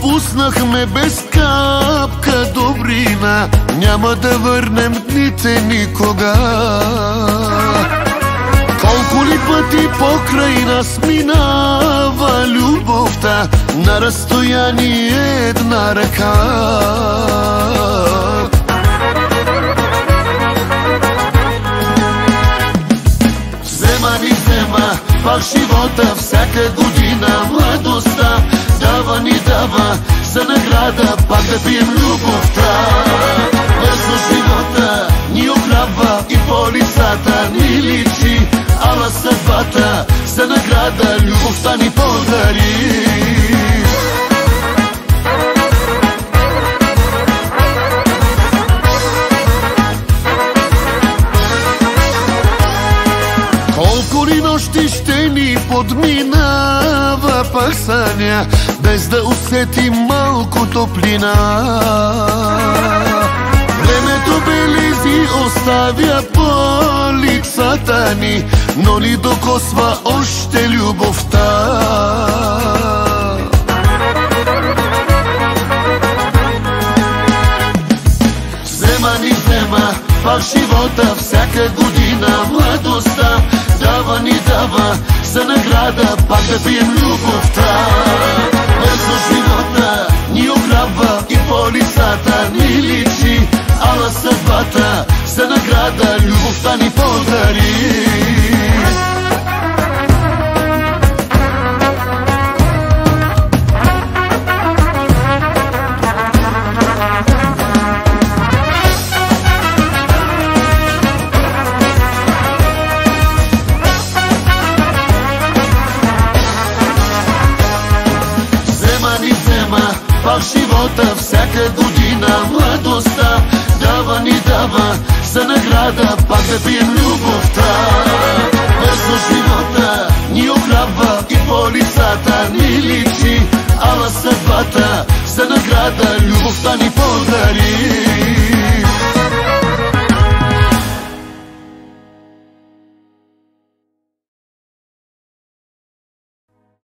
Отпуснахме без капка добрина, няма да върнем дните никога. Колко ли пъти покрай нас минава любовта, на разстояние една ръка. Взема ни взема пак живота, всяка година младостта дава ни дава за награда, пак да пием любовта. Бързо живота ни ограбва и по лицата ни личи, ала съдбата за награда любовта ни подари. Колко ли нощи ще ни подминава пак съня, без да усетим малко топлина. Времето белези оставя по лицата ни, но ни докосва още любовта. Взема ни взема пак живота, всяка година младостта дава ни дава за награда, пак да пием любовта. Бързо живота ни ограбва и по лицата ни личи, ала съдбата за награда любовта ни подари. Пак живота, всяка година младостта дава ни дава за награда, пак да пием любовта. Бързо живота ни ограбва и по лицата ни личи, ала съдбата за награда любовта ни подари.